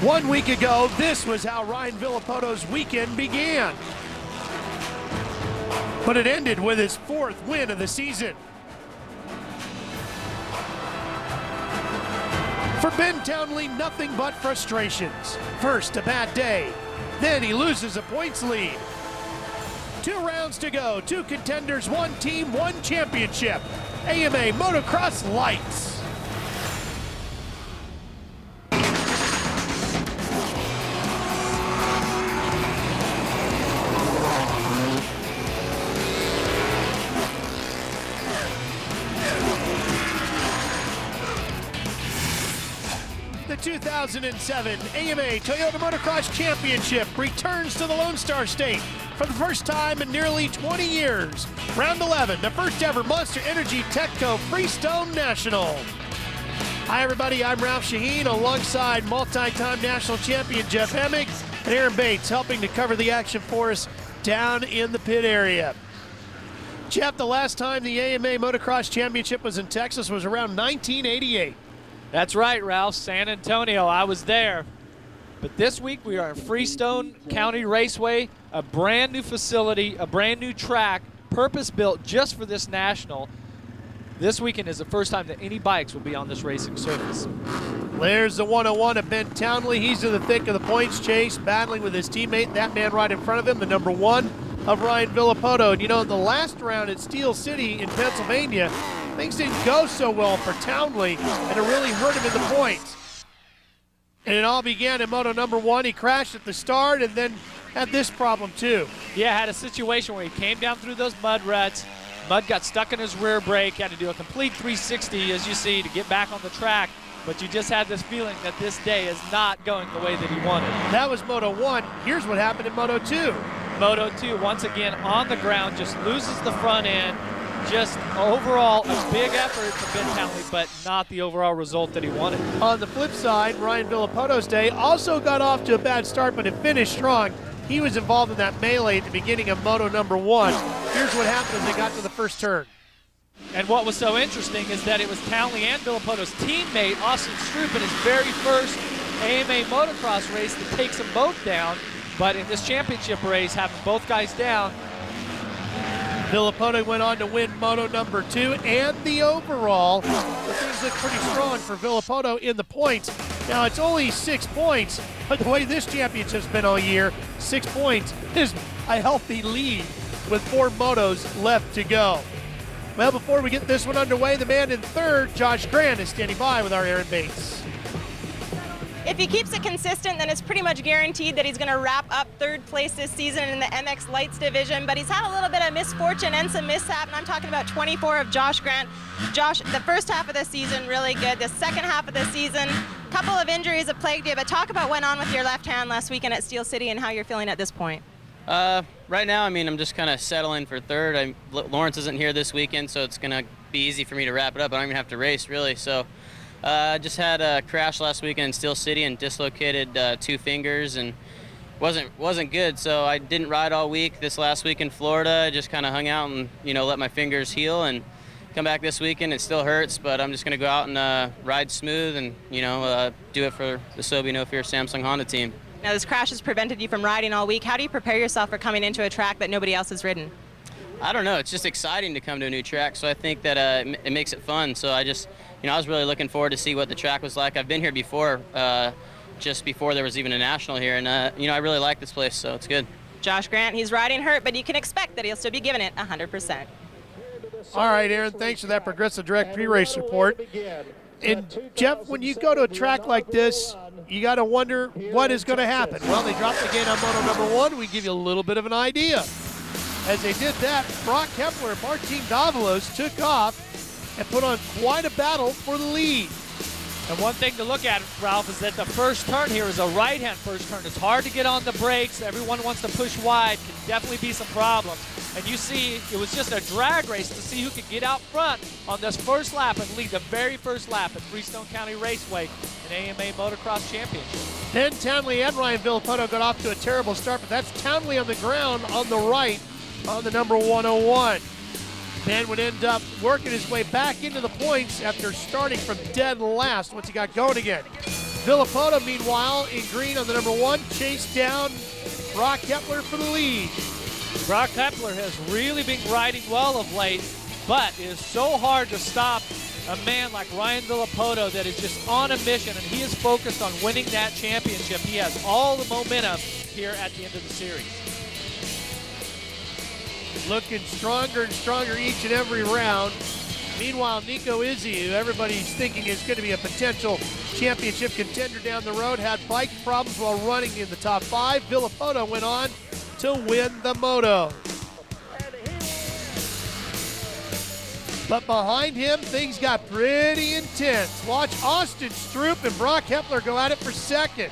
1 week ago, this was how Ryan Villopoto's weekend began. But it ended with his 4th win of the season. For Ben Townley, nothing but frustrations. First, a bad day. Then he loses a points lead. 2 rounds to go, 2 contenders, 1 team, 1 championship. AMA Motocross Lites. The 2007 AMA Toyota Motocross Championship returns to the Lone Star State for the first time in nearly 20 years. Round 11, the first ever Monster Energy Techco Freestone National. Hi everybody, I'm Ralph Shaheen alongside multi-time national champion Jeff Emick and Aaron Bates helping to cover the action for us down in the pit area. Jeff, the last time the AMA Motocross Championship was in Texas was around 1988. That's right, Ralph. San Antonio, I was there. But this week we are at Freestone County Raceway, a brand new facility, a brand new track, purpose-built just for this national. This weekend is the first time that any bikes will be on this racing surface. There's the 101 of Ben Townley. He's in the thick of the points chase, battling with his teammate, that man right in front of him, the number 1 of Ryan Villopoto. And you know, the last round at Steel City in Pennsylvania, things didn't go so well for Townley, and it really hurt him in the points. And it all began in Moto number 1. He crashed at the start and then had this problem too. Yeah, had a situation where he came down through those mud ruts. Mud got stuck in his rear brake, had to do a complete 360, as you see, to get back on the track. But you just had this feeling that this day is not going the way that he wanted. That was Moto 1. Here's what happened in Moto 2. Moto 2, once again, on the ground, just loses the front end. Just overall a big effort for Ben Townley, but not the overall result that he wanted. On the flip side, Ryan Villopoto's day also got off to a bad start, but it finished strong. He was involved in that melee at the beginning of Moto number 1. Here's what happened as they got to the first turn. And what was so interesting is that it was Townley and Villopoto's teammate, Austin Stroop, in his very first AMA motocross race that takes them both down. But in this championship race, having both guys down, Villopoto went on to win Moto number 2 and the overall. But things look pretty strong for Villopoto in the points. Now it's only 6 points, but the way this championship's been all year, 6 points is a healthy lead with 4 motos left to go. Well, before we get this one underway, the man in 3rd, Josh Grant, is standing by with our Aaron Bates. If he keeps it consistent, then it's pretty much guaranteed that he's going to wrap up 3rd place this season in the MX Lites division. But he's had a little bit of misfortune and some mishap, and I'm talking about 24 of Josh Grant. Josh, the first half of the season, really good. The second half of the season, a couple of injuries have plagued you. But talk about what went on with your left hand last weekend at Steel City and how you're feeling at this point. Right now, I mean, I'm just kind of settling for 3rd. Lawrence isn't here this weekend, so it's going to be easy for me to wrap it up. I don't even have to race, really. So. I just had a crash last weekend in Steel City and dislocated 2 fingers and wasn't good. So I didn't ride all week this last week in Florida. I just kind of hung out and let my fingers heal and come back this weekend. It still hurts, but I'm just going to go out and ride smooth and do it for the Sobe No Fear Samsung Honda team. Now this crash has prevented you from riding all week. How do you prepare yourself for coming into a track that nobody else has ridden? I don't know. It's just exciting to come to a new track, so I think that it makes it fun. So I just, I was really looking forward to see what the track was like. I've been here before, just before there was even a national here, and I really like this place, so it's good. Josh Grant, he's riding hurt, but you can expect that he'll still be giving it 100%. All right, Aaron, thanks for that Progressive Direct pre-race report. And Jeff, when you go to a track like this, you got to wonder what is going to happen. Well, they dropped the gate on Moto number 1. We give you a little bit of an idea. As they did that, Broc Hepler and Martin Davalos took off and put on quite a battle for the lead. And one thing to look at, Ralph, is that the first turn here is a right-hand first turn. It's hard to get on the brakes. Everyone wants to push wide. Can definitely be some problems. And you see, it was just a drag race to see who could get out front on this first lap and lead the very first lap at Freestone County Raceway, an AMA Motocross Championship. Then Townley and Ryan Villopoto got off to a terrible start, but that's Townley on the ground on the right on the number 101. Ben would end up working his way back into the points after starting from dead last once he got going again. Villopoto, meanwhile, in green on the number 1, chased down Broc Hepler for the lead. Broc Hepler has really been riding well of late, but it is so hard to stop a man like Ryan Villopoto that is just on a mission, and he is focused on winning that championship. He has all the momentum here at the end of the series. Looking stronger and stronger each and every round. Meanwhile, Nico Izzi, who everybody's thinking is going to be a potential championship contender down the road, had bike problems while running in the top 5. Villopoto went on to win the moto. But behind him, things got pretty intense. Watch Austin Stroop and Broc Hepler go at it for second.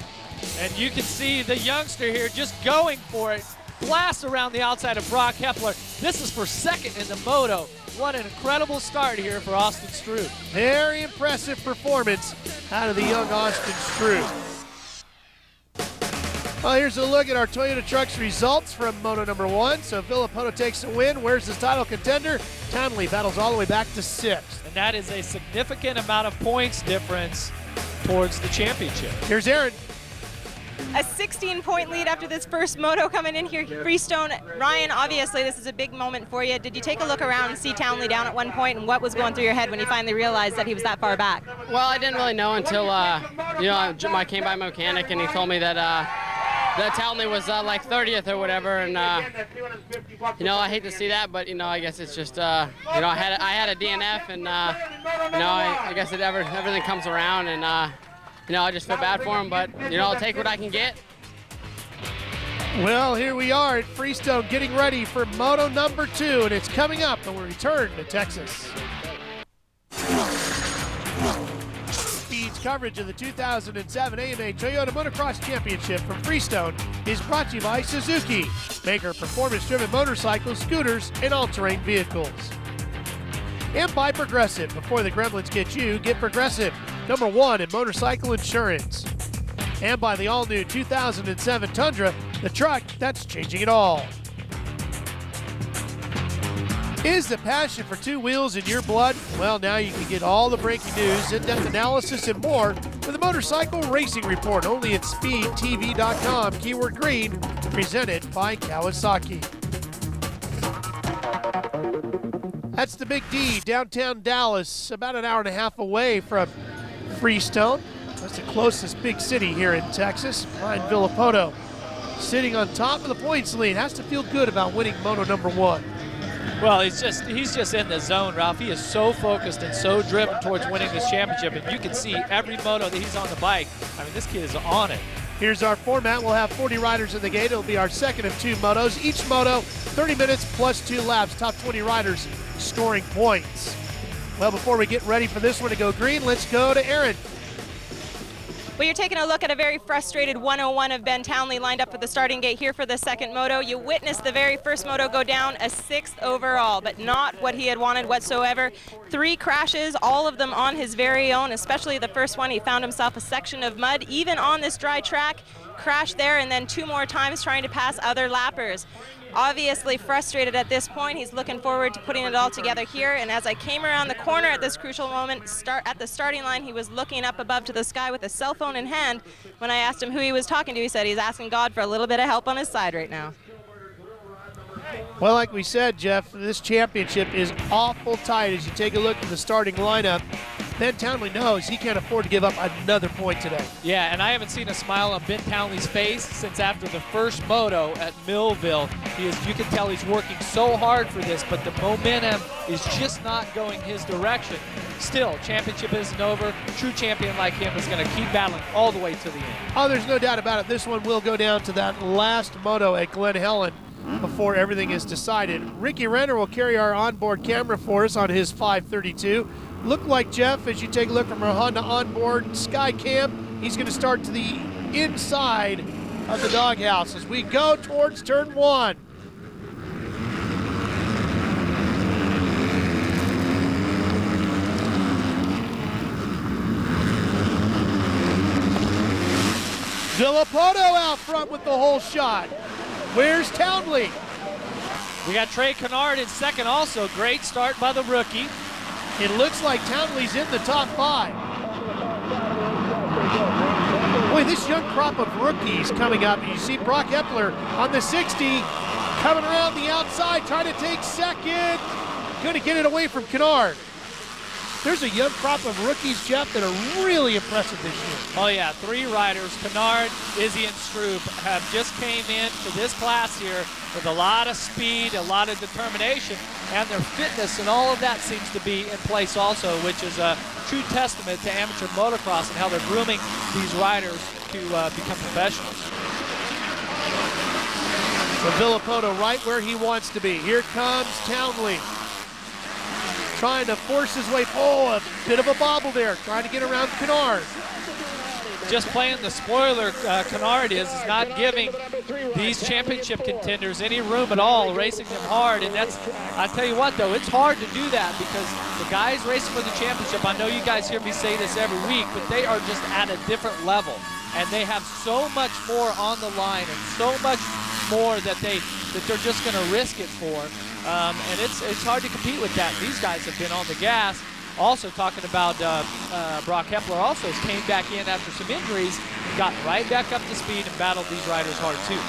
And you can see the youngster here just going for it. Blast around the outside of Broc Hepler. This is for second in the moto. What an incredible start here for Austin Stroop. Very impressive performance out of the young Austin Stroop. Well, here's a look at our Toyota Trucks results from Moto number 1. So Villopoto takes the win. Where's his title contender? Townley battles all the way back to 6th. And that is a significant amount of points difference towards the championship. Here's Aaron. A 16-point lead after this first moto coming in here. Freestone, Ryan, obviously this is a big moment for you. Did you take a look around and see Townley down at one point, and what was going through your head when you finally realized that he was that far back? Well, I didn't really know until I came by my mechanic and he told me that that Townley was like 30th or whatever, and I hate to see that, but I guess it's just I had a DNF, and I guess everything comes around, and I just feel bad for him, but I'll take what I can get. Well, here we are at Freestone getting ready for Moto number 2, and it's coming up, and we return to Texas. Speed's coverage of the 2007 AMA Toyota Motocross Championship from Freestone is brought to you by Suzuki, maker of performance-driven motorcycles, scooters, and all-terrain vehicles. And by Progressive. Before the gremlins get you, get Progressive, number 1 in motorcycle insurance. And by the all-new 2007 Tundra, the truck that's changing it all. Is the passion for 2 wheels in your blood? Well, now you can get all the breaking news, in-depth analysis, and more with the Motorcycle Racing Report, only at speedtv.com, keyword green, presented by Kawasaki. That's the Big D, downtown Dallas, about an hour and a half away from Freestone. That's the closest big city here in Texas. Ryan Villopoto sitting on top of the points lead. Has to feel good about winning Moto number 1. Well, he's just in the zone, Ralph. He is so focused and so driven towards winning this championship, and you can see every moto that he's on the bike. I mean, this kid is on it. Here's our format. We'll have 40 riders in the gate. It'll be our second of 2 motos. Each moto, 30 minutes plus 2 laps. Top 20 riders scoring points. Well, before we get ready for this one to go green, let's go to Aaron. Well, you're taking a look at a very frustrated 101 of Ben Townley lined up at the starting gate here for the second moto. You witnessed the very first moto go down, a 6th overall, but not what he had wanted whatsoever. 3 crashes, all of them on his very own, especially the first one. He found himself a section of mud, even on this dry track, crashed there, and then 2 more times trying to pass other lappers. Obviously frustrated at this point. He's looking forward to putting it all together here, and as I came around the corner at this crucial moment, at the starting line, he was looking up above to the sky with a cell phone in hand. When I asked him who he was talking to, he said he's asking God for a little bit of help on his side right now. Well, like we said, Jeff, this championship is awful tight as you take a look at the starting lineup. Ben Townley knows he can't afford to give up another point today. Yeah, and I haven't seen a smile on Ben Townley's face since after the first moto at Millville. You can tell he's working so hard for this, but the momentum is just not going his direction. Still, championship isn't over. True champion like him is going to keep battling all the way to the end. Oh, there's no doubt about it. This one will go down to that last moto at Glen Helen before everything is decided. Ricky Renner will carry our onboard camera for us on his 532. Look like, Jeff, as you take a look from our Honda onboard sky cam, he's going to start to the inside of the doghouse as we go towards turn 1. Villopoto out front with the whole shot. Where's Townley? We got Trey Kennard in second also. Great start by the rookie. It looks like Townley's in the top 5. this young crop of rookies coming up. You see Broc Hepler on the 60, coming around the outside, trying to take second. Going to get it away from Kennard. There's a young crop of rookies, Jeff, that are really impressive this year. Oh yeah, 3 riders, Kennard, Izzy, and Stroop, have just came in to this class here with a lot of speed, a lot of determination, and their fitness and all of that seems to be in place also, which is a true testament to amateur motocross and how they're grooming these riders to become professionals. So Villopoto right where he wants to be. Here comes Townley, trying to force his way. Oh, a bit of a bobble there, trying to get around Kennard. Just playing the spoiler, Kennard is not giving these championship contenders any room at all, racing them hard. And that's, I tell you what though, it's hard to do that because the guys racing for the championship, I know you guys hear me say this every week, but they are just at a different level. And they have so much more on the line and so much more that they're just gonna risk it for. And it's hard to compete with that. These guys have been on the gas. Also talking about Broc Hepler also came back in after some injuries, got right back up to speed and battled these riders hard too.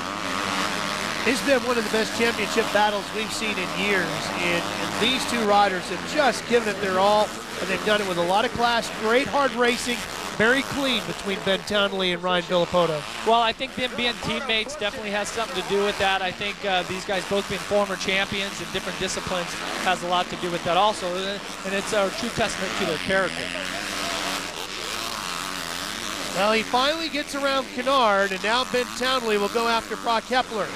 It's been one of the best championship battles we've seen in years, and these two riders have just given it their all, and they've done it with a lot of class, great hard racing, very clean between Ben Townley and Ryan Villopoto. Well, I think them being teammates definitely has something to do with that. I think these guys both being former champions in different disciplines has a lot to do with that also, and it's a true testament to their character. Well, he finally gets around Kennard, and now Ben Townley will go after Broc Hepler.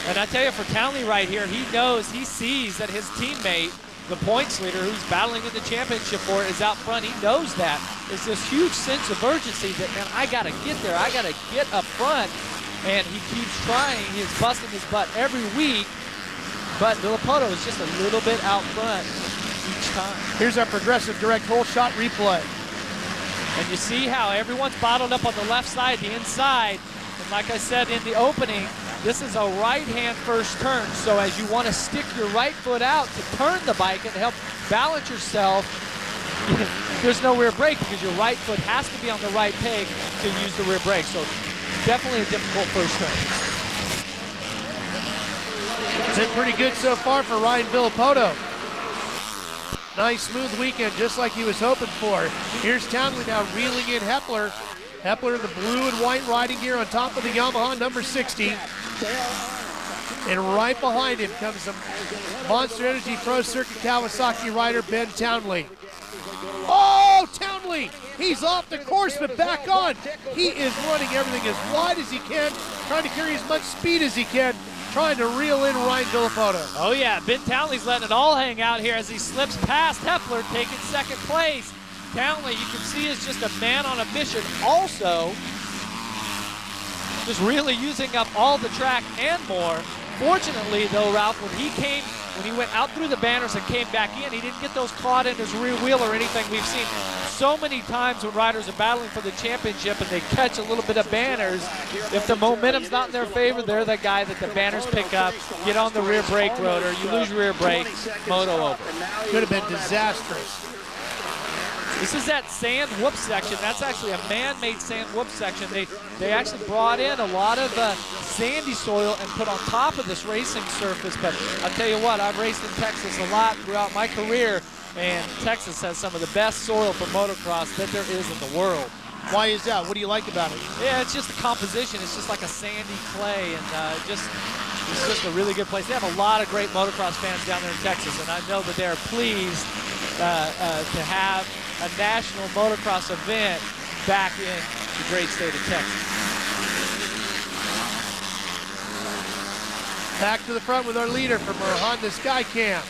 And I tell you, for Townley right here, he knows, he sees that his teammate, the points leader who's battling in the championship for it, is out front. He knows that. It's this huge sense of urgency that, man, I got to get there. I got to get up front. And he keeps trying. He is busting his butt every week. But Villopoto is just a little bit out front each time. Here's our progressive direct hole shot replay. And you see how everyone's bottled up on the left side, the inside. And like I said in the opening, this is a right-hand first turn, so as you want to stick your right foot out to turn the bike and help balance yourself, there's no rear brake because your right foot has to be on the right peg to use the rear brake. So definitely a difficult first turn. It's been pretty good so far for Ryan Villopoto. Nice smooth weekend, just like he was hoping for. Here's Townley now reeling in Hepler. Hepler in the blue and white riding gear on top of the Yamaha number 60. And right behind him comes the Monster Energy Pro Circuit Kawasaki rider Ben Townley. Oh, Townley! He's off the course, but back on. He is running everything as wide as he can, trying to carry as much speed as he can, trying to reel in Ryan Villopoto. Oh yeah, Ben Townley's letting it all hang out here as he slips past Hepler, taking second place. Townley, you can see, is just a man on a mission. Also, just really using up all the track and more. Fortunately, though, Ralph, when he went out through the banners and came back in, he didn't get those caught in his rear wheel or anything. We've seen so many times when riders are battling for the championship and they catch a little bit of banners. If the momentum's not in their favor, they're the guy that the banners pick up, get on the rear brake rotor, you lose your rear brake, moto over. Could have been disastrous. This is that sand whoop section. That's actually a man-made sand whoop section. They actually brought in a lot of sandy soil and put on top of this racing surface. But I'll tell you what, I've raced in Texas a lot throughout my career, and Texas has some of the best soil for motocross that there is in the world. Why is that? What do you like about it? Yeah, it's just the composition. It's just like a sandy clay, and it's just a really good place. They have a lot of great motocross fans down there in Texas, and I know that they are pleased to have a national motocross event back in the great state of Texas. Back to the front with our leader from our Honda Skycam.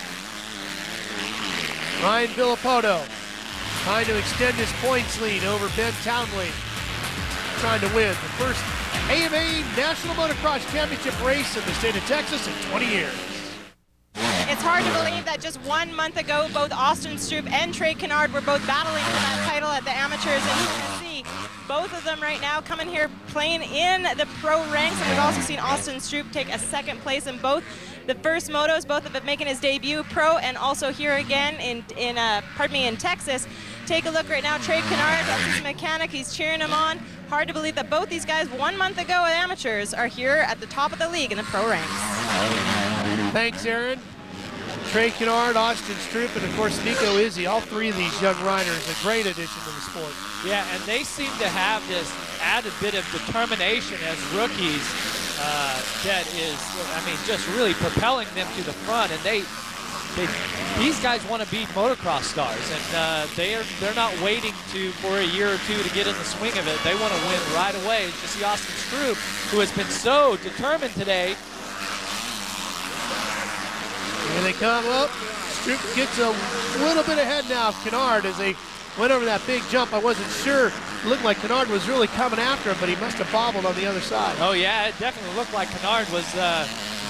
Ryan Villopoto trying to extend his points lead over Ben Townley. Trying to win the first AMA National Motocross Championship race in the state of Texas in 20 years. It's hard to believe that just 1 month ago, both Austin Stroop and Trey Kennard were both battling for that title at the amateurs, and you can see both of them right now coming here playing in the pro ranks, and we've also seen Austin Stroop take a second place in both the first motos, both of them making his debut pro and also here again in Texas. Take a look right now, Trey Kennard, that's his mechanic, he's cheering him on. Hard to believe that both these guys 1 month ago as amateurs are here at the top of the league in the pro ranks. Thanks, Aaron. Trey Kennard, Austin Stroop, and of course Nico Izzy, all three of these young riders, a great addition to the sport. Yeah, and they seem to have this added bit of determination as rookies that is, I mean, just really propelling them to the front. And these guys want to be motocross stars, and they're not waiting for a year or two to get in the swing of it. They want to win right away. You see Austin Stroop, who has been so determined today. Here they come up. Stroop gets a little bit ahead now of Kennard as they went over that big jump. I wasn't sure. It looked like Kennard was really coming after him, but he must have bobbled on the other side. Oh yeah, it definitely looked like Kennard was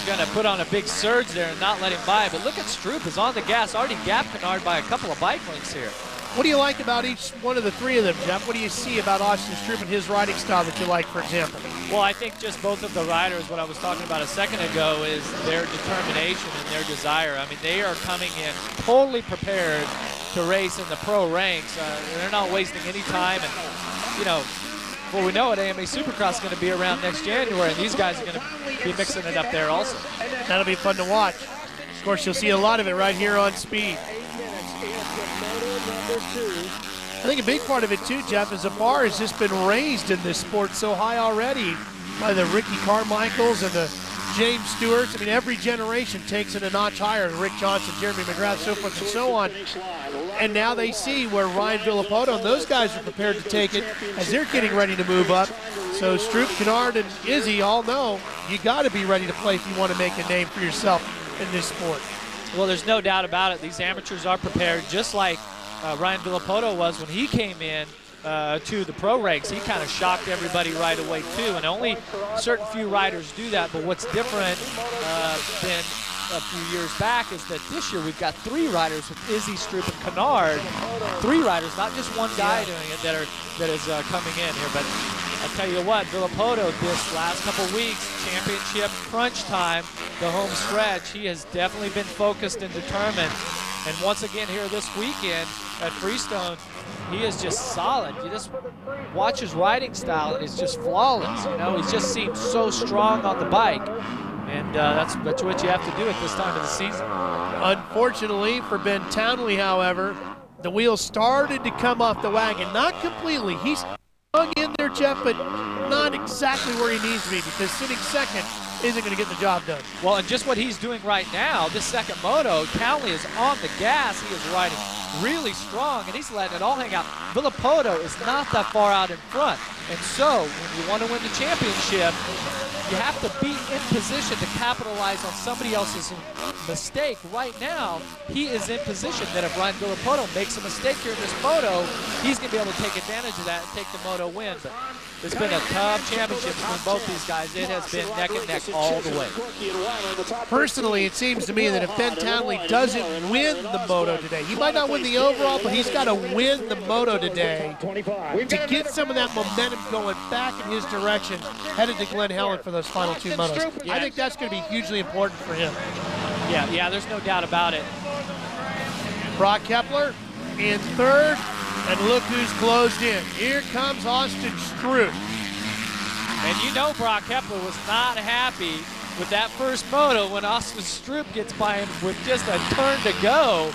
going to put on a big surge there and not let him by. But look at Stroop is on the gas, already gapped Kennard by a couple of bike lengths here. What do you like about each one of the three of them, Jeff? What do you see about Austin Stroop and his riding style that you like, for example? Well, I think just both of the riders, what I was talking about a second ago, is their determination and their desire. I mean, they are coming in totally prepared to race in the pro ranks. They're not wasting any time. And, you know, before we know it, AMA Supercross is going to be around next January, and these guys are going to be mixing it up there also. That'll be fun to watch. Of course, you'll see a lot of it right here on Speed. I think a big part of it too, Jeff, is the bar has just been raised in this sport so high already by the Ricky Carmichaels and the James Stewarts. I mean, every generation takes it a notch higher. Rick Johnson, Jeremy McGrath, so forth and so on. And now they see where Ryan Villopoto and those guys are prepared to take it as they're getting ready to move up. So Stroop, Kennard, and Izzy all know you got to be ready to play if you want to make a name for yourself in this sport. Well, there's no doubt about it. These amateurs are prepared, just like Ryan Villopoto was when he came in to the pro ranks. He kind of shocked everybody right away too, and only certain few riders do that. But what's different than a few years back is that this year we've got three riders with Izzy, Stroop, and Kennard. Three riders, not just one guy doing it, that is coming in here. But I'll tell you what, Villopoto this last couple weeks, championship crunch time, the home stretch, he has definitely been focused and determined. And once again here this weekend at Freestone, he is just solid. You just watch his riding style, and it's just flawless. You know, he just seems so strong on the bike. And that's what you have to do at this time of the season. Unfortunately for Ben Townley, however, the wheels started to come off the wagon. Not completely. He's hung in there, Jeff, but not exactly where he needs to be, because sitting second isn't going to get the job done. Well, and just what he's doing right now, this second moto, Townley is on the gas. He is riding really strong, and he's letting it all hang out. Villopoto is not that far out in front. And so, when you want to win the championship, you have to be in position to capitalize on somebody else's mistake. Right now, he is in position that if Ryan Villopoto makes a mistake here in this moto, he's going to be able to take advantage of that and take the moto win. But it's been a tough championship between both these guys. It has been neck and neck all the way. Personally, it seems to me that if Ben Townley doesn't win the moto today, he might not win the overall, but he's got to win the moto today to get some of that momentum going back in his direction, headed to Glen Helen for those final two motos. Yeah. I think that's going to be hugely important for him. Yeah, there's no doubt about it. Broc Hepler in third, and look who's closed in. Here comes Austin Stroop. And you know Broc Hepler was not happy with that first moto when Austin Stroop gets by him with just a turn to go.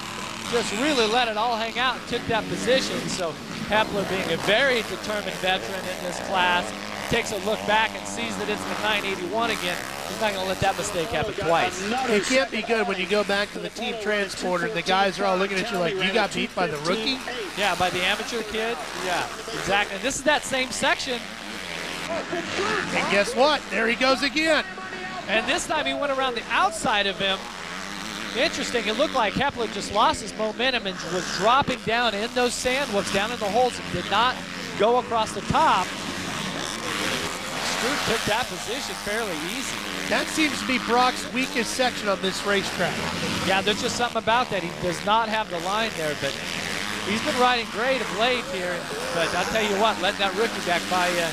Just really let it all hang out and took that position. So Hepler, being a very determined veteran in this class, takes a look back and sees that it's the 981 again. He's not going to let that mistake happen twice. It can't be good when you go back to the team transporter and the guys are all looking at you like you got beat by the rookie. Yeah, by the amateur kid. Yeah, exactly. And this is that same section. And guess what? There he goes again. And this time he went around the outside of him. Interesting, it looked like Hepler just lost his momentum and was dropping down in those sandwoods, down in the holes, and did not go across the top. Stroop took that position fairly easy. That seems to be Broc's weakest section on this racetrack. Yeah, there's just something about that. He does not have the line there, but he's been riding great of late here. But I'll tell you what, letting that rookie back by you,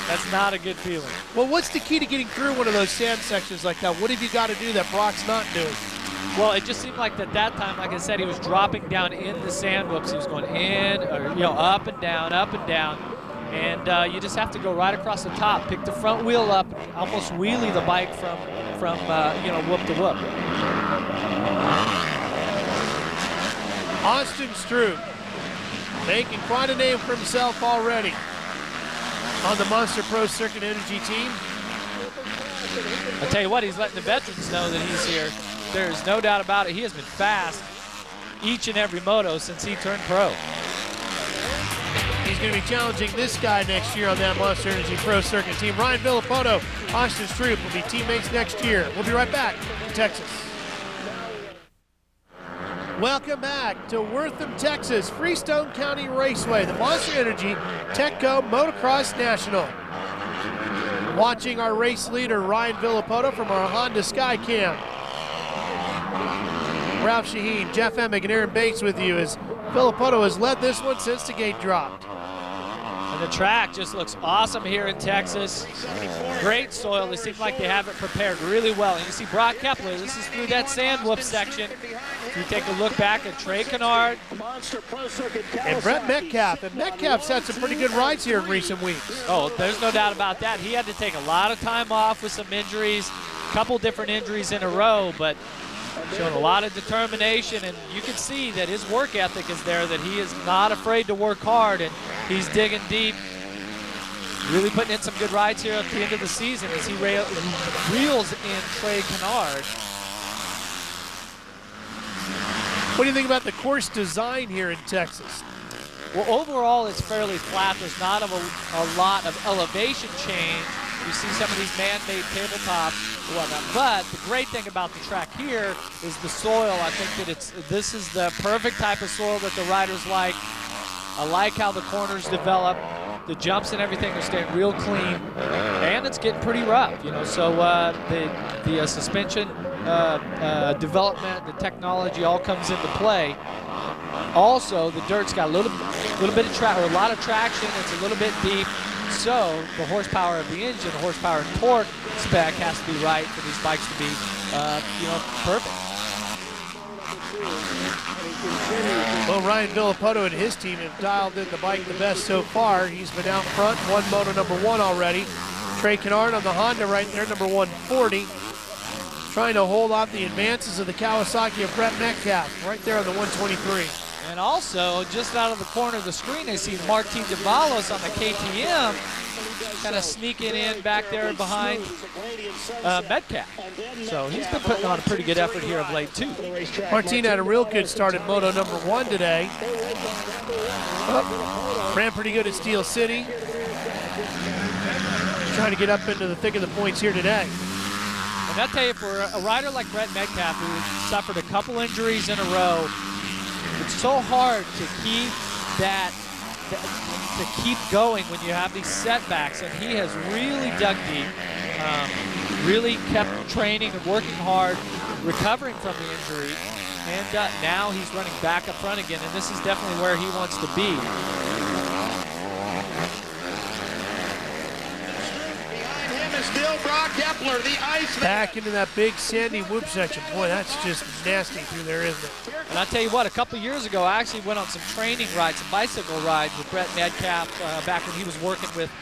That's not a good feeling. Well, what's the key to getting through one of those sand sections like that? What have you got to do that Broc's not doing? Well, it just seemed like at that time, like I said, he was dropping down in the sand whoops. He was going in, or, up and down, up and down. And you just have to go right across the top, pick the front wheel up, almost wheelie the bike from whoop to whoop. Austin Stroop making quite a name for himself already on the Monster Pro Circuit Energy team. I'll tell you what, he's letting the veterans know that he's here. There's no doubt about it. He has been fast each and every moto since he turned pro. He's going to be challenging this guy next year on that Monster Energy Pro Circuit team. Ryan Villopoto, Austin Stroop will be teammates next year. We'll be right back in Texas. Welcome back to Wortham, Texas, Freestone County Raceway, the Monster Energy Techco Motocross National. Watching our race leader, Ryan Villopoto, from our Honda Skycam. Ralph Shaheen, Jeff Emig, and Aaron Bates with you as Villopoto has led this one since the gate dropped. And the track just looks awesome here in Texas. Great soil. They seem like they have it prepared really well. And you see Broc Hepler, this is through that sand whoop section. If you take a look back at Trey Kennard. And Brett Metcalf. And Metcalf's had some pretty good rides here in recent weeks. Oh, there's no doubt about that. He had to take a lot of time off with some injuries, a couple different injuries in a row, but showing a lot of determination, and you can see that his work ethic is there, that he is not afraid to work hard, and he's digging deep, really putting in some good rides here at the end of the season as he reels in Trey Kennard. What do you think about the course design here in Texas? Well, overall, it's fairly flat. There's not a lot of elevation change. You see some of these man-made tabletops, whatnot. But the great thing about the track here is the soil. I think that this is the perfect type of soil that the riders like. I like how the corners develop. The jumps and everything are staying real clean, and it's getting pretty rough. So the suspension development, the technology all comes into play. Also, the dirt's got a little bit of a lot of traction. It's a little bit deep. So the horsepower of the engine, the horsepower and torque spec has to be right for these bikes to be, perfect. Well, Ryan Villopoto and his team have dialed in the bike the best so far. He's been out front, won moto number 1 already. Trey Kennard on the Honda right there, number 140. Trying to hold off the advances of the Kawasaki of Brett Metcalf right there on the 123. And also, just out of the corner of the screen, I see Martin Davalos on the KTM kind of sneaking in back there behind Metcalf. So he's been putting on a pretty good effort here of late, too. Martin had a real good start at moto number 1 today. Ran pretty good at Steel City. Trying to get up into the thick of the points here today. And I'll tell you, for a rider like Brett Metcalf, who suffered a couple injuries in a row, it's so hard to keep keep going when you have these setbacks, and he has really dug deep, really kept training and working hard, recovering from the injury, and now he's running back up front again, and this is definitely where he wants to be. Still Broc Hepler, the ice. Back into that big sandy whoop section. Boy, that's just nasty through there, isn't it? And I'll tell you what, a couple years ago, I actually went on some training rides, some bicycle rides with Brett Metcalf back when he was working with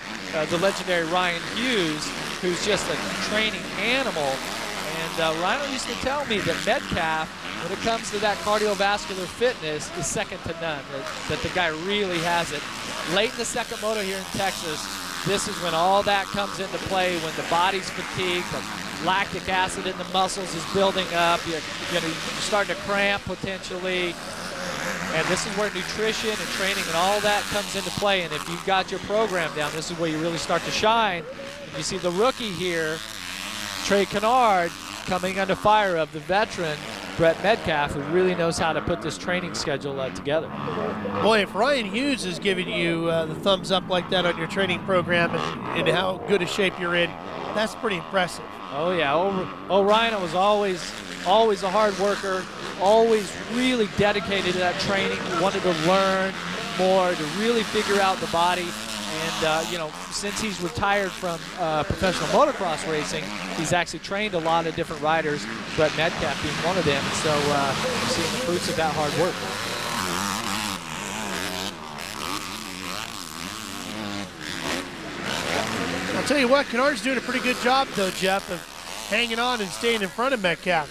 the legendary Ryan Hughes, who's just a training animal. And Ryan used to tell me that Metcalf, when it comes to that cardiovascular fitness, is second to none, that the guy really has it. Late in the second moto here in Texas, this is when all that comes into play, when the body's fatigued, the lactic acid in the muscles is building up, you're starting to cramp potentially, and this is where nutrition and training and all that comes into play. And if you've got your program down, this is where you really start to shine. And you see the rookie here, Trey Kennard, coming under fire of the veteran Brett Metcalf, who really knows how to put this training schedule together. Boy, if Ryan Hughes is giving you the thumbs up like that on your training program and how good a shape you're in, that's pretty impressive. Oh yeah, Ryan was always a hard worker, always really dedicated to that training, wanted to learn more, to really figure out the body. And, you know, since he's retired from professional motocross racing, he's actually trained a lot of different riders, Brett Metcalf being one of them. And so we're seeing the fruits of that hard work. I'll tell you what, Kennard's doing a pretty good job, though, Jeff, of hanging on and staying in front of Metcalf.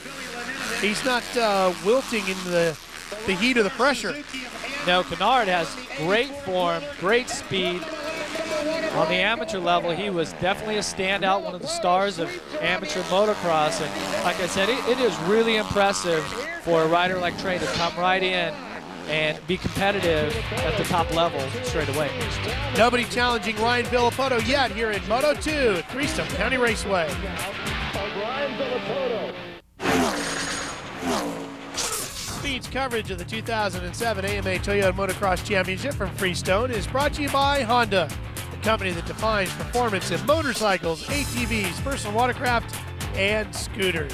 He's not wilting in the heat of the pressure. No, Kennard has great form, great speed. On the amateur level, he was definitely a standout, one of the stars of amateur motocross. And like I said, it is really impressive for a rider like Trey to come right in and be competitive at the top level straight away. Nobody challenging Ryan Villopoto yet here in Moto 2 at Freestone County Raceway. Speed's coverage of the 2007 AMA Toyota Motocross Championship from Freestone is brought to you by Honda, the company that defines performance in motorcycles, ATVs, personal watercraft, and scooters.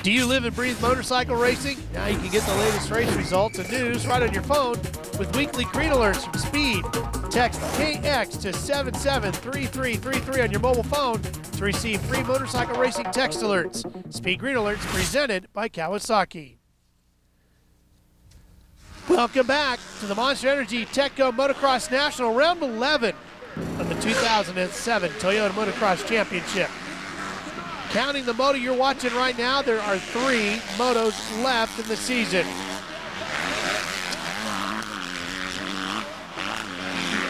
Do you live and breathe motorcycle racing? Now you can get the latest race results and news right on your phone with weekly green alerts from Speed. Text KX to 773333 on your mobile phone to receive free motorcycle racing text alerts. Speed Green Alerts presented by Kawasaki. Welcome back to the Monster Energy TechGo Motocross National Round 11 of the 2007 Toyota Motocross Championship. Counting the moto you're watching right now, there are 3 motos left in the season.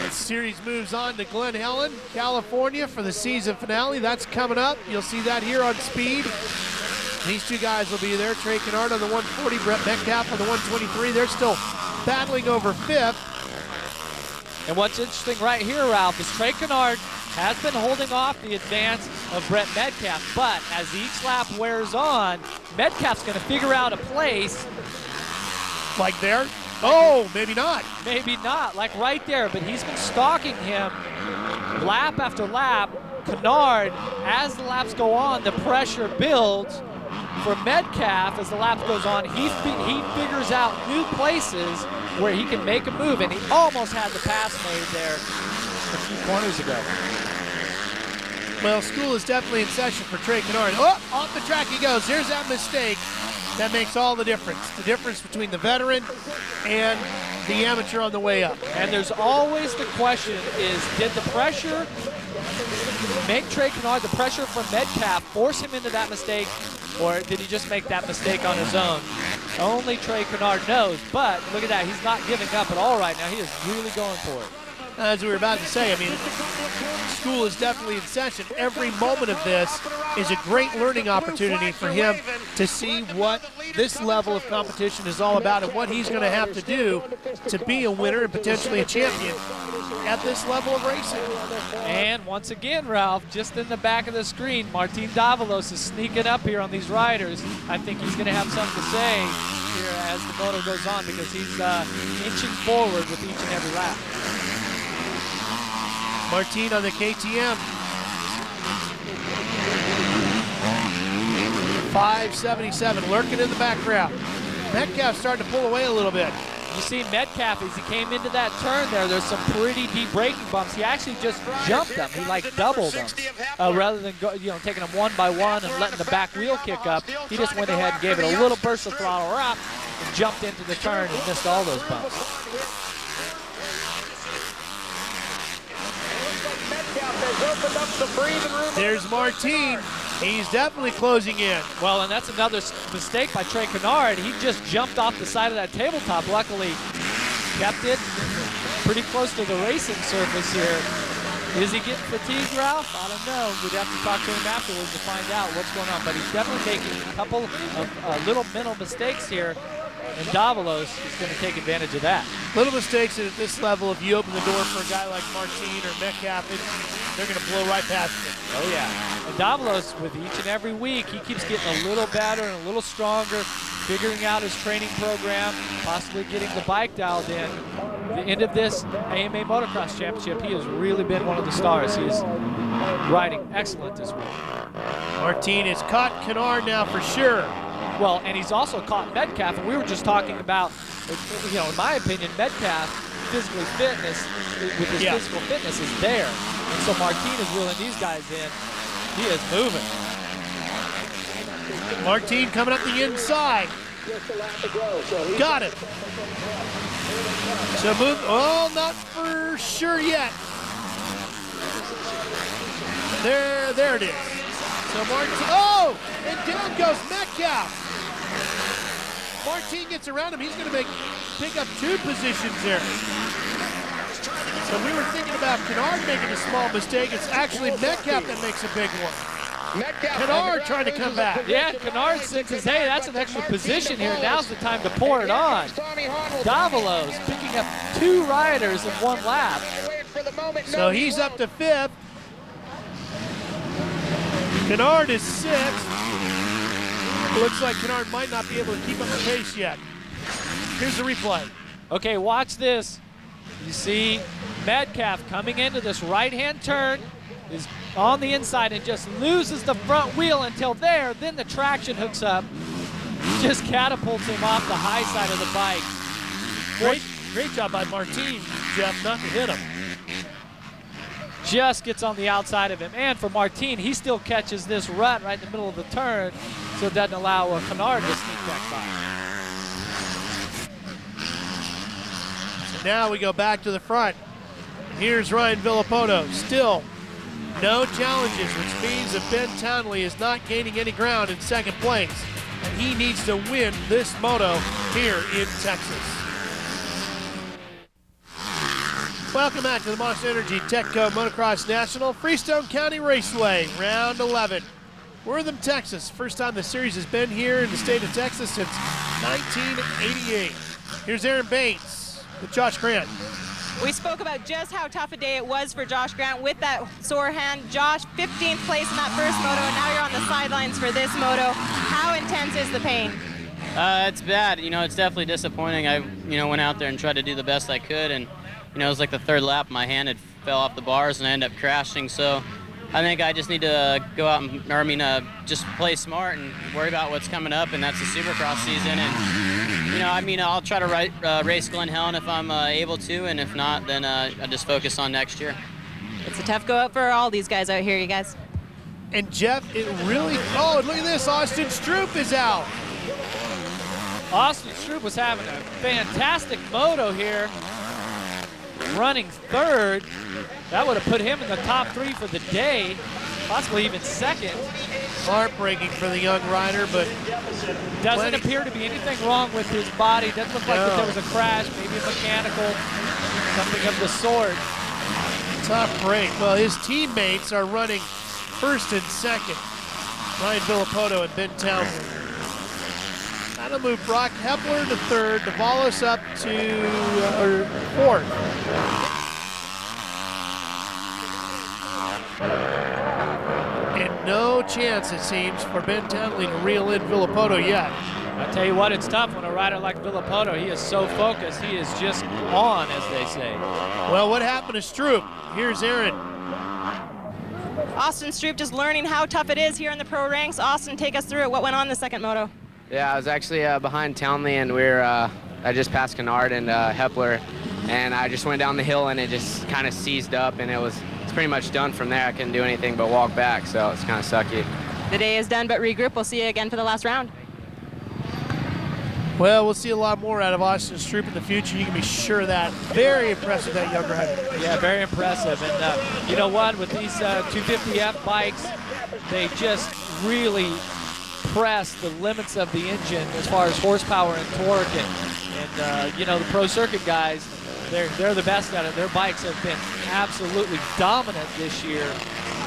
The series moves on to Glen Helen, California for the season finale. That's coming up. You'll see that here on Speed. These two guys will be there. Trey Kennard on the 140, Brett Metcalf on the 123. They're still battling over 5th. And what's interesting right here, Ralph, is Trey Kennard has been holding off the advance of Brett Metcalf, but as each lap wears on, Metcalf's going to figure out a place. Like there? Oh, maybe not. Maybe not, like right there, but he's been stalking him lap after lap. Kennard, as the laps go on, the pressure builds. For Metcalf, as the lap goes on, he figures out new places where he can make a move, and he almost had the pass made there a few corners ago. Well, school is definitely in session for Trey Kennard. Oh, off the track he goes. Here's that mistake. That makes all the difference. The difference between the veteran and the amateur on the way up. And there's always the question is, did the pressure make Trey Kennard, the pressure from Metcalf, force him into that mistake, or did he just make that mistake on his own? Only Trey Kennard knows, but look at that. He's not giving up at all right now. He is really going for it. As we were about to say, I mean, school is definitely in session. Every moment of this is a great learning opportunity for him to see what this level of competition is all about and what he's going to have to do to be a winner and potentially a champion at this level of racing. And once again, Ralph, just in the back of the screen, Martin Davalos is sneaking up here on these riders. I think he's going to have something to say here as the moto goes on because he's inching forward with each and every lap. Martin on the KTM. 577 lurking in the background. Metcalf starting to pull away a little bit. You see Metcalf, as he came into that turn there's some pretty deep braking bumps. He actually just jumped them. He like doubled them. Rather than taking them one by one and letting the back wheel kick up, he just went ahead and gave it a little burst of throttle up and jumped into the turn and missed all those bumps. There's Martin. He's definitely closing in. Well, and that's another mistake by Trey Kennard. He just jumped off the side of that tabletop. Luckily, kept it pretty close to the racing surface here. Is he getting fatigued, Ralph? I don't know. We'd have to talk to him afterwards to find out what's going on. But he's definitely making a couple of little mental mistakes here. And Davalos is going to take advantage of that. Little mistakes at this level, if you open the door for a guy like Martin or Metcalf, they're going to blow right past it. Oh, yeah. And Davalos, with each and every week, he keeps getting a little better and a little stronger, figuring out his training program, possibly getting the bike dialed in. At the end of this AMA Motocross Championship, he has really been one of the stars. He is riding excellent this week. Martin has caught Kennard now for sure. Well, and he's also caught Metcalf, and we were just talking about, in my opinion, Metcalf, physically fitness, with his physical fitness is there. And so Martin is reeling these guys in. He is moving. Martin coming up the inside. Got it. So move, oh, not for sure yet. There it is. So Martin, oh, and down goes Metcalf. Martin gets around him. He's going to pick up 2 positions there. So we were thinking about Kennard making a small mistake. It's actually Metcalf that makes a big one. Kennard trying to come back. Yeah, Kennard senses, hey, that's an extra position here. Now's the time to pour it on. Davalos picking up 2 riders in 1 lap. So he's up to 5th. Kennard is 6th. Looks like Kennard might not be able to keep up the pace yet. Here's the replay. Okay, watch this. You see Metcalf coming into this right-hand turn, is on the inside and just loses the front wheel until there. Then the traction hooks up, just catapults him off the high side of the bike. Great job by Martin, Jeff, not to hit him. Just gets on the outside of him. And for Martin, he still catches this rut right in the middle of the turn, so it doesn't allow Kennard to sneak back by. So now we go back to the front. Here's Ryan Villopoto, still no challenges, which means that Ben Townley is not gaining any ground in 2nd place. And he needs to win this moto here in Texas. Welcome back to the Monster Energy Techco Motocross National Freestone County Raceway, round 11. Wortham, Texas. First time the series has been here in the state of Texas since 1988. Here's Aaron Bates with Josh Grant. We spoke about just how tough a day it was for Josh Grant with that sore hand. Josh, 15th place in that first moto, and now you're on the sidelines for this moto. How intense is the pain? It's bad. It's definitely disappointing. I, went out there and tried to do the best I could, and it was like the 3rd lap. My hand had fell off the bars, and I ended up crashing. So I think I just need to go out and, just play smart and worry about what's coming up, and that's the Supercross season. And I'll try to race Glen Helen if I'm able to, and if not, then I'll just focus on next year. It's a tough go out for all these guys out here, you guys. And Jeff, it really, oh, look at this, Austin Stroop is out. Austin Stroop was having a fantastic moto here, running 3rd. That would have put him in the top 3 for the day, possibly even 2nd. Heartbreaking for the young rider, but doesn't appear to be anything wrong with his body. Doesn't look like that there was a crash, maybe a mechanical, something of the sort. Tough break. Well, his teammates are running 1st and 2nd. Ryan Villopoto and Ben Townley. That'll move Broc Hepler to 3rd, Davalos up to 4th. And no chance, it seems, for Ben Townley to reel in Villopoto yet. I tell you what, it's tough when a rider like Villopoto, he is so focused, he is just on, as they say. Well, what happened to Stroop? Here's Aaron. Austin Stroop just learning how tough it is here in the pro ranks. Austin, take us through it. What went on in the 2nd moto? Yeah, I was actually behind Townley, and I just passed Kennard and Hepler, and I just went down the hill, and it just kind of seized up, and it's pretty much done from there. I couldn't do anything but walk back, so it's kind of sucky. The day is done, but regroup. We'll see you again for the last round. Well, we'll see a lot more out of Austin Stroop in the future. You can be sure of that. Very impressive, that young rider. Yeah, very impressive. And you know what? With these 250F bikes, they just really press the limits of the engine as far as horsepower and torque. And the pro circuit guys, they're the best at it. Their bikes have been absolutely dominant this year.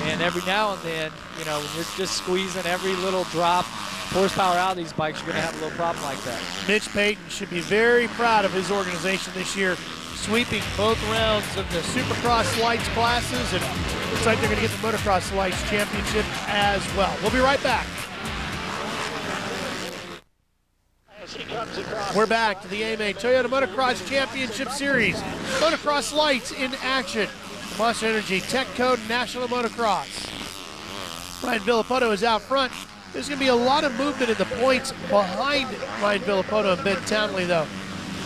And every now and then, when you're just squeezing every little drop horsepower out of these bikes, you're going to have a little problem like that. Mitch Payton should be very proud of his organization this year, sweeping both rounds of the Supercross Lites classes, and looks like they're going to get the Motocross Lites Championship as well. We'll be right back. We're back to the AMA Toyota Motocross Championship Series. Motocross Lites in action. Monster Energy Techco National Motocross. Ryan Villopoto is out front. There's going to be a lot of movement in the points behind Ryan Villopoto and Ben Townley, though.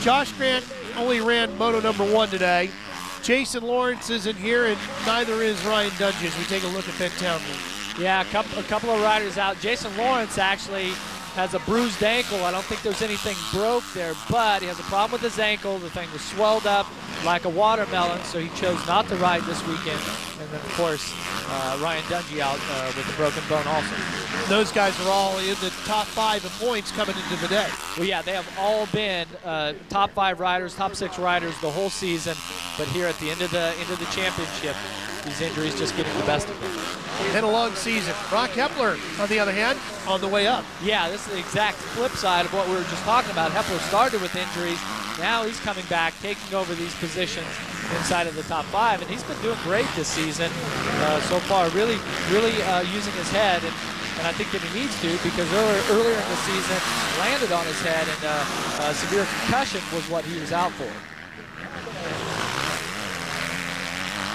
Josh Grant only ran moto number 1 today. Jason Lawrence isn't here, and neither is Ryan Dungey as we take a look at Ben Townley. Yeah, a couple of riders out. Jason Lawrence actually has a bruised ankle. I don't think there's anything broke there, but he has a problem with his ankle. The thing was swelled up like a watermelon, so he chose not to ride this weekend. And then, of course, Ryan Dungey out with a broken bone also. Those guys are all in the top 5 in points coming into the day. Well, yeah, they have all been top 5 riders, top 6 riders the whole season. But here at the end of the championship, these injuries just getting the best of them. And a long season. Broc Hepler, on the other hand, on the way up. Yeah, this is the exact flip side of what we were just talking about. Hepler started with injuries. Now he's coming back, taking over these positions inside of the top 5, and he's been doing great this season so far. Really using his head, and I think that he needs to, because earlier in the season landed on his head, and severe concussion was what he was out for.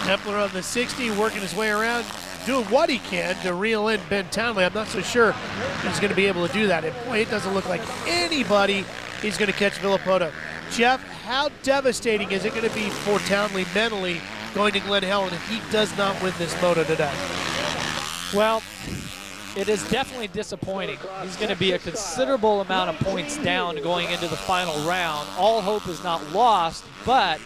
Hepler on the 60, working his way around, doing what he can to reel in Ben Townley. I'm not so sure he's going to be able to do that. And boy, it doesn't look like anybody is going to catch Villopoto. Jeff, how devastating is it going to be for Townley mentally going to Glen Helen if he does not win this moto today? Well, it is definitely disappointing. He's going to be a considerable amount of points down going into the final round. All hope is not lost, but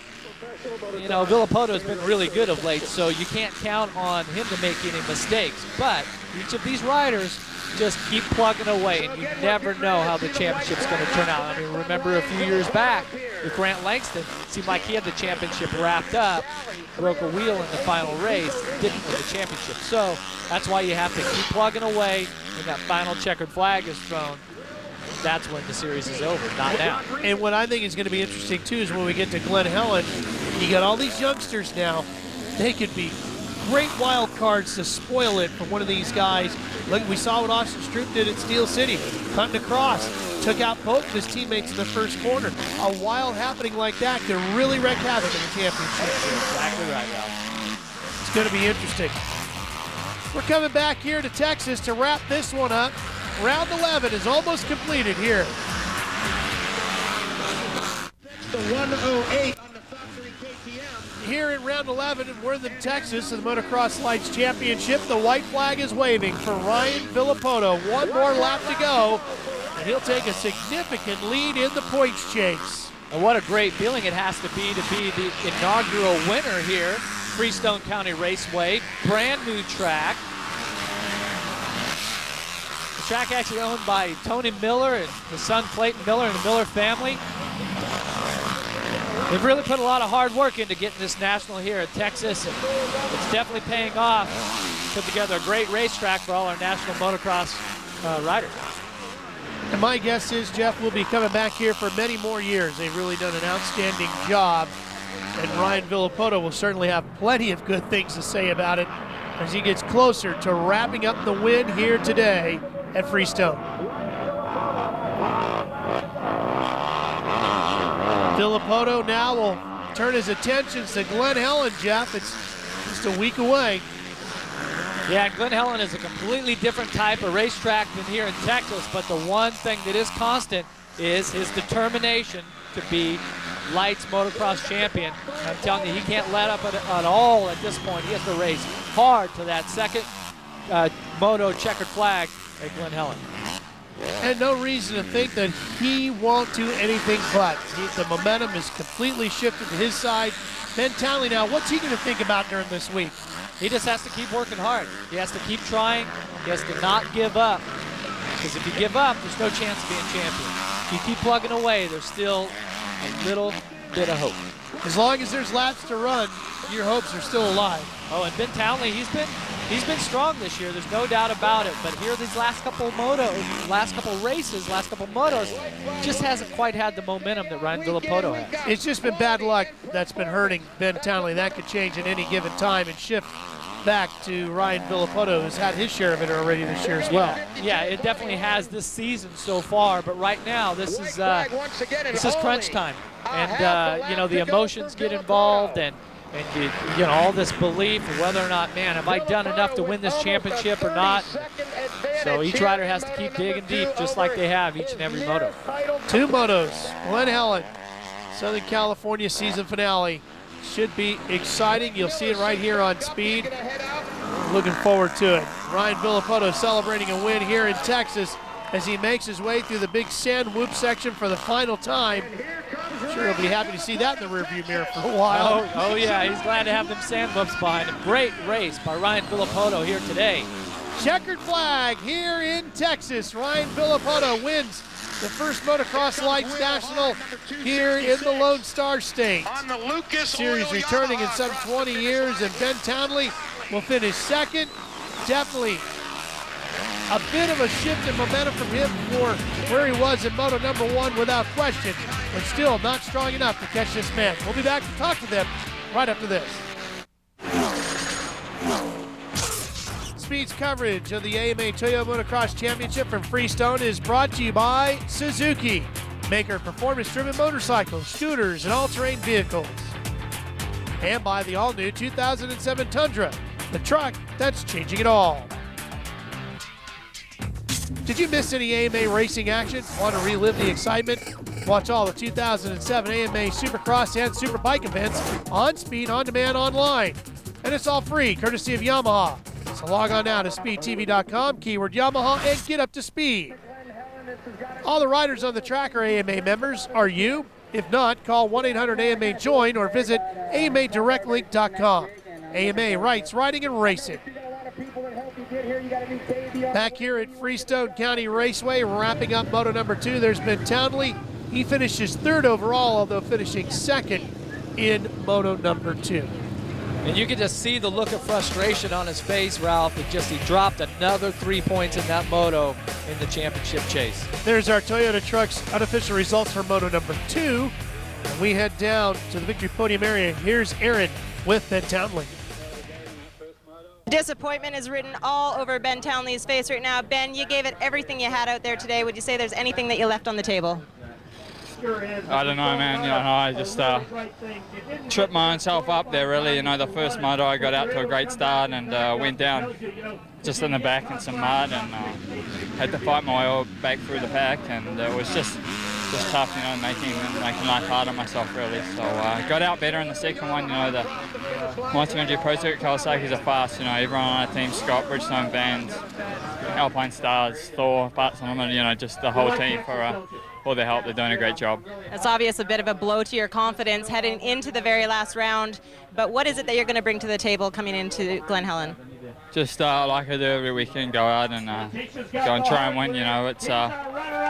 you know, Villopoto has been really good of late, so you can't count on him to make any mistakes. But each of these riders just keep plugging away, and you never know how the championship's going to turn out. I mean, remember a few years back with Grant Langston, it seemed like he had the championship wrapped up, broke a wheel in the final race, didn't win the championship. So that's why you have to keep plugging away when that final checkered flag is thrown. That's when the series is over, not now. And what I think is going to be interesting, too, is when we get to Glen Helen, you got all these youngsters now. They could be great wild cards to spoil it for one of these guys. Look, we saw what Austin Stroop did at Steel City, cutting across, took out both of his teammates in the first corner. A wild happening like that could really wreak havoc in the championship. Exactly right, Ralph. It's going to be interesting. We're coming back here to Texas to wrap this one up. Round 11 is almost completed here. The 108 on the factory KTM. Here in round 11 in Wortham, Texas, in the Motocross Lites Championship, the white flag is waving for Ryan Villopoto. One more lap to go, and he'll take a significant lead in the points chase. And what a great feeling it has to be the inaugural winner here. Freestone County Raceway, brand new track. The track actually owned by Tony Miller and his son Clayton Miller and the Miller family. They've really put a lot of hard work into getting this national here at Texas, and it's definitely paying off. Put together a great racetrack for all our national motocross riders. And my guess is, Jeff, will be coming back here for many more years. They've really done an outstanding job, and Ryan Villopoto will certainly have plenty of good things to say about it as he gets closer to wrapping up the win here today at Freestone. Villopoto now will turn his attentions to Glen Helen, Jeff. It's just a week away. Yeah, Glen Helen is a completely different type of racetrack than here in Texas, but the one thing that is constant is his determination to be Lites motocross champion. I'm telling you, he can't let up at all at this point. He has to race hard to that second moto checkered flag at Glen Helen. And no reason to think that he won't do anything but. The momentum is completely shifted to his side. Ben Townley now, what's he going to think about during this week? He just has to keep working hard. He has to keep trying. He has to not give up. Because if you give up, there's no chance of being champion. If you keep plugging away, there's still a little bit of hope. As long as there's laps to run, your hopes are still alive. Oh, and Ben Townley, he's been strong this year. There's no doubt about it. But here, these last couple races, last couple motos, just hasn't quite had the momentum that Ryan Villopoto has. It's just been bad luck that's been hurting Ben Townley. That could change at any given time and shift back to Ryan Villopoto, who's had his share of it already this year as well. Yeah, it definitely has this season so far. But right now, this is crunch time, and you know, the emotions get involved, and you know, all this belief of whether or not, man, have I done enough to win this championship or not? So each rider has to keep digging deep, just like they have each and every moto. Two motos, Glen Helen, Southern California season finale. Should be exciting. You'll see it right here on Speed. Looking forward to it. Ryan Villopoto celebrating a win here in Texas as he makes his way through the big sand whoop section for the final time. I'm sure he'll be happy to see that in the rearview mirror for a while. Oh yeah, he's glad to have them sand whoops behind him. Great race by Ryan Villopoto here today. Checkered flag here in Texas. Ryan Villopoto wins the first Motocross Lites National here in the Lone Star State. Series returning in some 20 years, and Ben Townley will finish second. Definitely a bit of a shift in momentum from him for where he was in Moto number 1 without question, but still not strong enough to catch this man. We'll be back to talk to them right after this. Speed's coverage of the AMA Toyota Motocross Championship from Freestone is brought to you by Suzuki, maker of performance-driven motorcycles, scooters, and all-terrain vehicles. And by the all-new 2007 Tundra, the truck that's changing it all. Did you miss any AMA racing action? Want to relive the excitement? Watch all the 2007 AMA Supercross and Superbike events on Speed On Demand online. And it's all free, courtesy of Yamaha. So log on now to speedtv.com, keyword Yamaha, and get up to speed. All the riders on the track are AMA members. Are you? If not, call 1-800-AMA-JOIN or visit AMADirectLink.com. AMA Rights, Riding and Racing. Back here at Freestone County Raceway, wrapping up Moto number 2, there's Ben Townley. He finishes 3rd overall, although finishing 2nd in Moto number 2. And you can just see the look of frustration on his face, Ralph. He dropped another 3 points in that moto in the championship chase. There's our Toyota Trucks unofficial results for Moto number 2. And we head down to the victory podium area. Here's Aaron with Ben Townley. Disappointment is written all over Ben Townley's face right now. Ben, you gave it everything you had out there today. Would you say there's anything that you left on the table? I don't know, man. I just tripped myself up there, really. The first moto I got out to a great start and went down just in the back in some mud and had to fight my way back through the pack, and it was just tough, making life hard on myself, really. So got out better in the second one. The Monster Energy Pro Circuit Kawasaki's are fast. Everyone on our team, Scott, Bridgestone Vans, Alpine Stars, Thor, Parts Unlimited, just the whole team for all their help. They're doing a great job. It's obvious a bit of a blow to your confidence heading into the very last round, but what is it that you're going to bring to the table coming into Glen Helen? Just like I do every weekend, go out and go and try and win.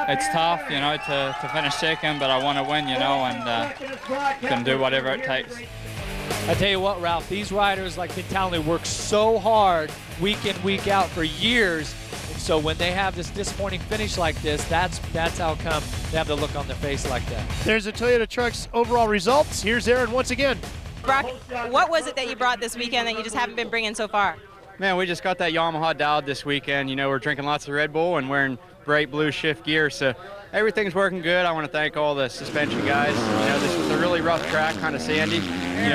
It's tough, to finish second, but I want to win, and can do whatever it takes. I tell you what, Ralph, these riders like Ben Townley work so hard week in, week out for years. So when they have this disappointing finish like this, that's how come they have the look on their face like that. There's the Toyota Trucks overall results. Here's Aaron once again. Brock, what was it that you brought this weekend that you just haven't been bringing so far? Man, we just got that Yamaha dialed this weekend. We're drinking lots of Red Bull and wearing bright blue shift gear, so everything's working good. I want to thank all the suspension guys. This was a really rough track, kind of sandy.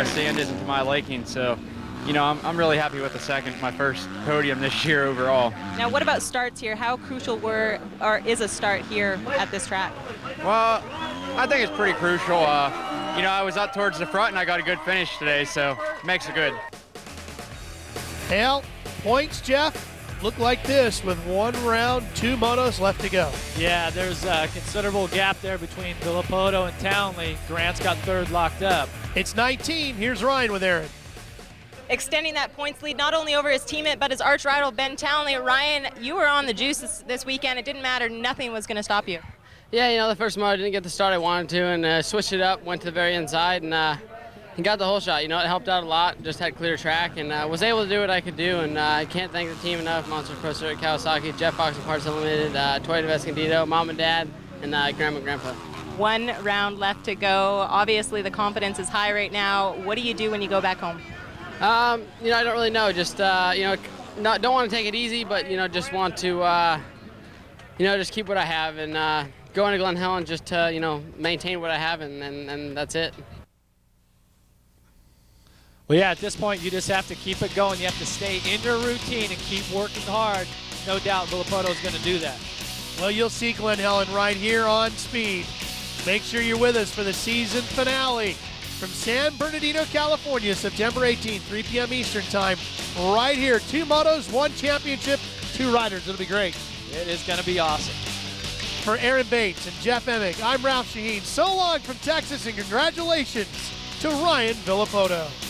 Sand isn't to my liking, so I'm really happy with my first podium this year overall. Now, what about starts here? How crucial is a start here at this track? Well, I think it's pretty crucial. I was up towards the front and I got a good finish today, so it makes it good. Hell, points, Jeff, look like this with 1 round, 2 motos left to go. Yeah, there's a considerable gap there between Villopoto and Townley. Grant's got 3rd locked up. It's 19. Here's Ryan with Aaron. Extending that points lead not only over his teammate but his arch rival Ben Townley. Ryan, you were on the juice this weekend. It didn't matter. Nothing was going to stop you. Yeah, the first moto I didn't get the start I wanted to, and switched it up, went to the very inside, and got the whole shot. It helped out a lot. Just had clear track, and was able to do what I could do. And I can't thank the team enough. Monster Pro Circuit Kawasaki, Jeff Fox and Parts Unlimited, Toyota Escondido, Mom and Dad, and Grandma and Grandpa. 1 round left to go. Obviously, the confidence is high right now. What do you do when you go back home? I don't really know. Just don't want to take it easy, but just want to just keep what I have and go into Glen Helen just to maintain what I have, and that's it. Well, yeah, at this point, you just have to keep it going. You have to stay in your routine and keep working hard. No doubt Villopoto is going to do that. Well, you'll see Glen Helen right here on Speed. Make sure you're with us for the season finale from San Bernardino, California, September 18th, 3 p.m. Eastern Time. Right here, 2 motos, 1 championship, 2 riders. It'll be great. It is going to be awesome. For Aaron Bates and Jeff Emick, I'm Ralph Shaheen. So long from Texas, and congratulations to Ryan Villopoto.